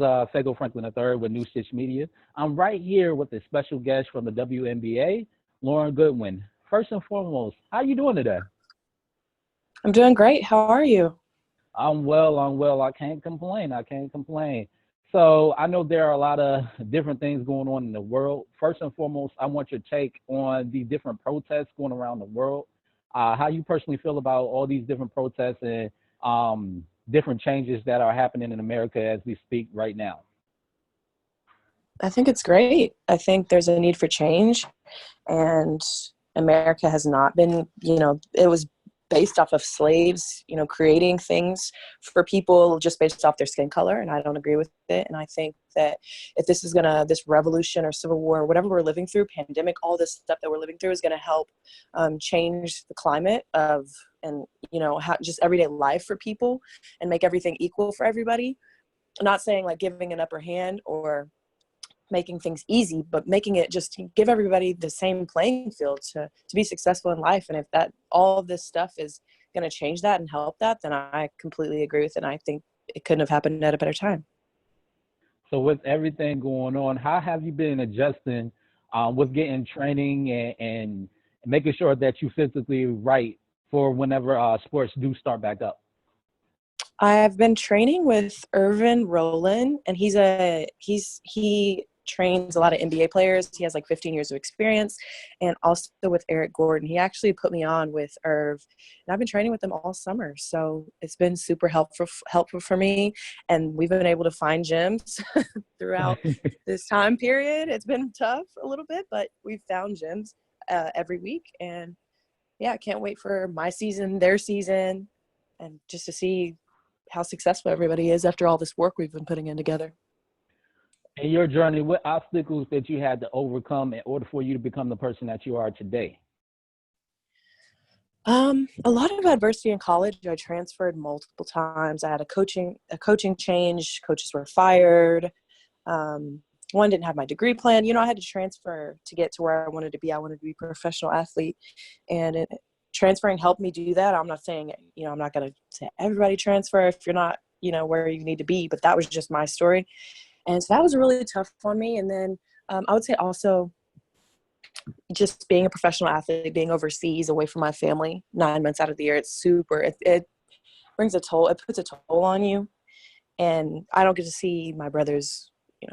Fago Franklin III with New Stitch Media. I'm right here with a special guest from the WNBA, Loryn Goodwin. First and foremost, how you doing today? I'm doing great. How are you? I'm well. I'm well. I can't complain. I can't complain. So I know there are a lot of different things going on in the world. First and foremost, I want your take on the different protests going around the world. How you personally feel about all these different protests and different changes that are happening in America as we speak right now. I think it's great. I think there's a need for change, and America has not been, it was based off of slaves, creating things for people just based off their skin color, and I don't agree with it. And I think that if this is this revolution or civil war, whatever we're living through, pandemic, all this stuff that we're living through is going to help change the climate of, and, how just everyday life for people and make everything equal for everybody. I'm not saying like giving an upper hand or making things easy, but making it just give everybody the same playing field to be successful in life. And if that all of this stuff is going to change that and help that, then I completely agree with it. And I think it couldn't have happened at a better time. So with everything going on, how have you been adjusting with getting training and making sure that you physically right for whenever sports do start back up? I've been training with Irvin Rowland, and he trains a lot of NBA players. He has like 15 years of experience, and also with Eric Gordon. He actually put me on with Irv, and I've been training with them all summer. So it's been super helpful for me. And we've been able to find gyms throughout this time period. It's been tough a little bit, but we've found gyms every week. And yeah, I can't wait for my season, their season, and just to see how successful everybody is after all this work we've been putting in together. In your journey, what obstacles that you had to overcome in order for you to become the person that you are today? A lot of adversity in college. I transferred multiple times. I had a coaching change. Coaches were fired. One didn't have my degree plan. I had to transfer to get to where I wanted to be. I wanted to be a professional athlete, and transferring helped me do that. I'm not saying, I'm not going to say everybody transfer if you're not, where you need to be, but that was just my story. And so that was really tough on me. And then I would say also just being a professional athlete, being overseas away from my family 9 months out of the year, it brings a toll. It puts a toll on you. And I don't get to see my brothers,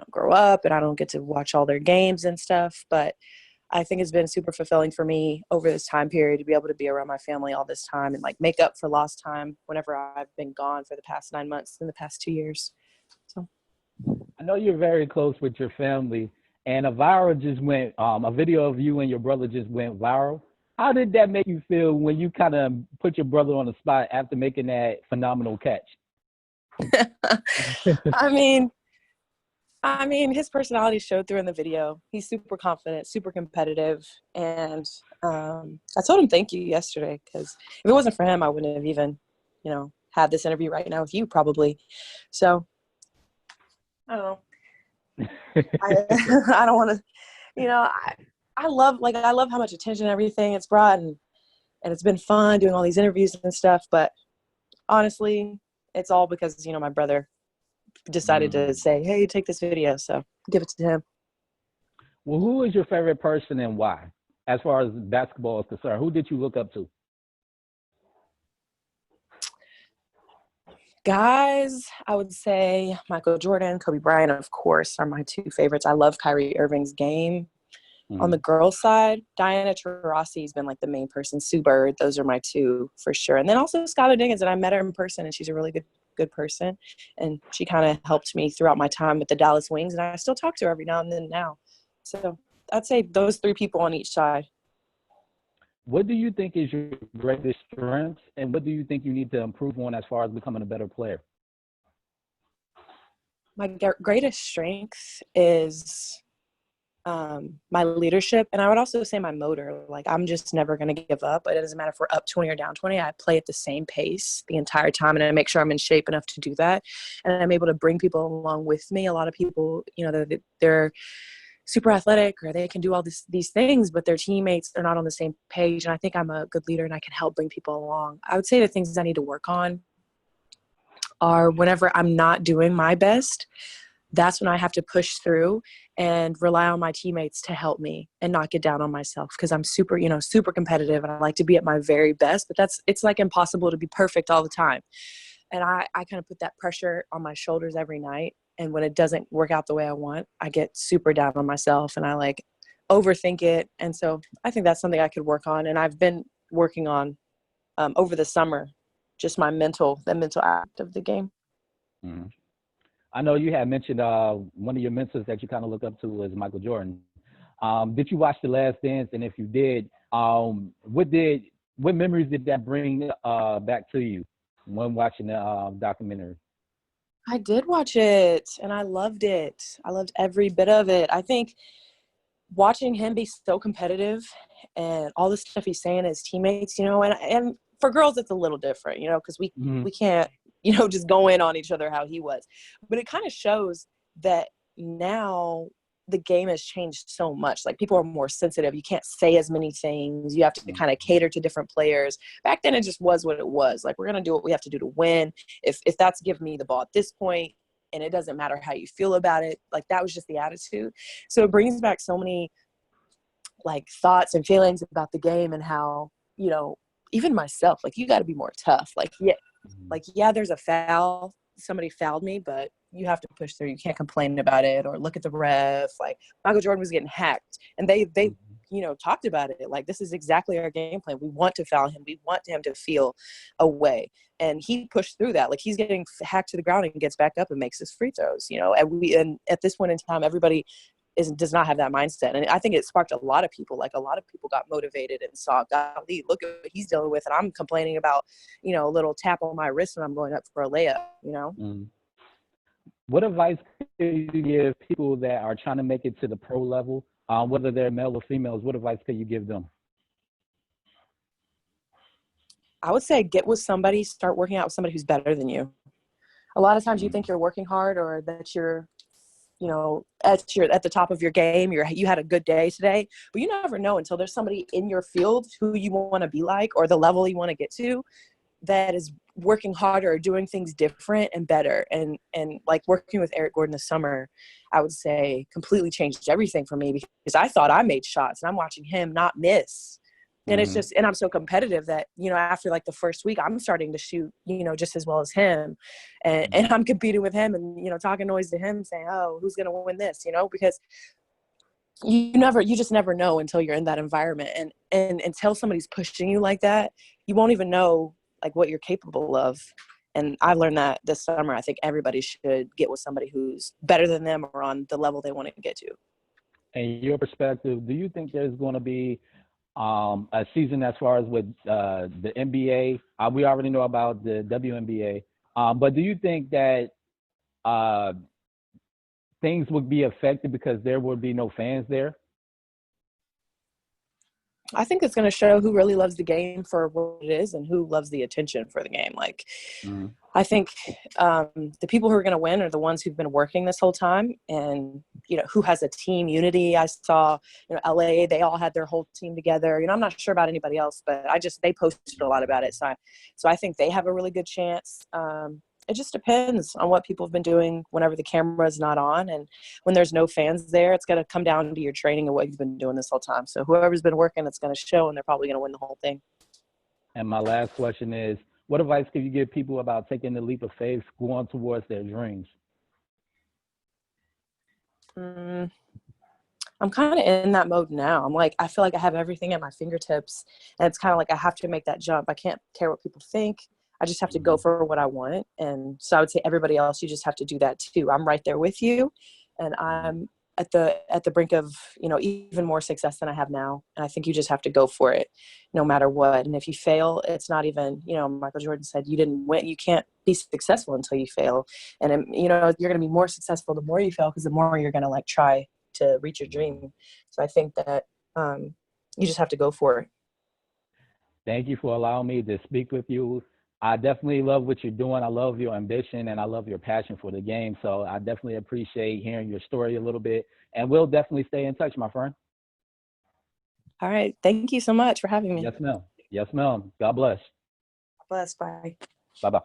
grow up, and I don't get to watch all their games and stuff. But I think it's been super fulfilling for me over this time period to be able to be around my family all this time and like make up for lost time whenever I've been gone for the past 9 months in the past 2 years. So. I know you're very close with your family, and a video of you and your brother just went viral. How did that make you feel when you kind of put your brother on the spot after making that phenomenal catch? I mean, his personality showed through in the video. He's super confident, super competitive, and I told him thank you yesterday, because if it wasn't for him, I wouldn't have even, had this interview right now with you probably. So. I don't know. I don't want to, I love how much attention and everything it's brought, and it's been fun doing all these interviews and stuff. But honestly, it's all because, my brother decided to say, hey, take this video. So give it to him. Well, who is your favorite person and why? As far as basketball is concerned, who did you look up to? Guys, I would say Michael Jordan, Kobe Bryant, of course, are my two favorites. I love Kyrie Irving's game. Mm-hmm. On the girls' side, Diana Taurasi has been like the main person. Sue Bird, those are my two for sure. And then also Skylar Diggins, and I met her in person, and she's a really good person. And she kind of helped me throughout my time with the Dallas Wings, and I still talk to her every now and then now. So I'd say those three people on each side. What do you think is your greatest strength, and what do you think you need to improve on as far as becoming a better player? My greatest strength is my leadership, and I would also say my motor. Like, I'm just never going to give up. It doesn't matter if we're up 20 or down 20. I play at the same pace the entire time, and I make sure I'm in shape enough to do that. And I'm able to bring people along with me. A lot of people, they're super athletic, or they can do all these things, but their teammates are not on the same page. And I think I'm a good leader, and I can help bring people along. I would say the things I need to work on are whenever I'm not doing my best, that's when I have to push through and rely on my teammates to help me and not get down on myself, because I'm super, super competitive and I like to be at my very best, but it's like impossible to be perfect all the time. And I kind of put that pressure on my shoulders every night. And when it doesn't work out the way I want, I get super down on myself and I like overthink it. And so I think that's something I could work on. And I've been working on over the summer, just the mental act of the game. Mhm. I know you had mentioned one of your mentors that you kind of look up to is Michael Jordan. Did you watch The Last Dance? And if you did, what memories did that bring back to you when watching the documentary? I did watch it and I loved it. I loved every bit of it. I think watching him be so competitive and all the stuff he's saying to his teammates, and for girls it's a little different, because we can't, just go in on each other how he was. But it kind of shows that now the game has changed so much. Like, people are more sensitive. You can't say as many things. You have to kind of cater to different players. Back then it just was what it was. Like, we're going to do what we have to do to win. If that's give me the ball at this point, and it doesn't matter how you feel about it, like, that was just the attitude. So it brings back so many like thoughts and feelings about the game, and how, even myself, like, you got to be more tough. Yeah, there's a foul, somebody fouled me, but you have to push through. You can't complain about it or look at the ref. Like, Michael Jordan was getting hacked, and they talked about it. Like, this is exactly our game plan. We want to foul him. We want him to feel a way. And he pushed through that. Like, he's getting hacked to the ground and gets back up and makes his free throws, and at this point in time, everybody does not have that mindset. And I think it sparked a lot of people. Like, a lot of people got motivated and saw, golly, look at what he's dealing with. And I'm complaining about, a little tap on my wrist when I'm going up for a layup. What advice could you give people that are trying to make it to the pro level, whether they're male or females? What advice could you give them? I would say get with somebody, start working out with somebody who's better than you. A lot of times you think you're working hard, or that you're, at the top of your game, you had a good day today, but you never know until there's somebody in your field who you want to be like, or the level you want to get to, that is working harder or doing things different and better. And like, working with Eric Gordon this summer, I would say completely changed everything for me, because I thought I made shots and I'm watching him not miss. And it's just, and I'm so competitive that, after like the first week, I'm starting to shoot, just as well as him. And I'm competing with him and, talking noise to him, saying, oh, who's going to win this, because you just never know until you're in that environment. And until somebody's pushing you like that, you won't even know like what you're capable of. And I learned that this summer. I think everybody should get with somebody who's better than them or on the level they want to get to. In your perspective, do you think there's going to be a season as far as with the NBA? We already know about the WNBA, but do you think that things would be affected because there would be no fans there? I think it's going to show who really loves the game for what it is and who loves the attention for the game. Like, I think the people who are going to win are the ones who've been working this whole time, and, who has a team unity. I saw, LA, they all had their whole team together. I'm not sure about anybody else, but they posted a lot about it. So I think they have a really good chance. It just depends on what people have been doing whenever the camera is not on. And when there's no fans there, it's going to come down to your training and what you've been doing this whole time. So whoever's been working, it's going to show, and they're probably going to win the whole thing. And my last question is, what advice could you give people about taking the leap of faith, going towards their dreams? I'm kind of in that mode now. I'm like, I feel like I have everything at my fingertips, and it's kind of like I have to make that jump. I can't care what people think. I just have to go for what I want. And so I would say everybody else, you just have to do that too. I'm right there with you, and I'm at the brink of, even more success than I have now. And I think you just have to go for it no matter what. And if you fail, it's not even, Michael Jordan said, you didn't win. You can't be successful until you fail. And, you're going to be more successful the more you fail, because the more you're going to like try to reach your dream. So I think that you just have to go for it. Thank you for allowing me to speak with you. I definitely love what you're doing. I love your ambition and I love your passion for the game. So I definitely appreciate hearing your story a little bit. And we'll definitely stay in touch, my friend. All right. Thank you so much for having me. Yes, ma'am. Yes, ma'am. God bless. Bless. Bye. Bye-bye.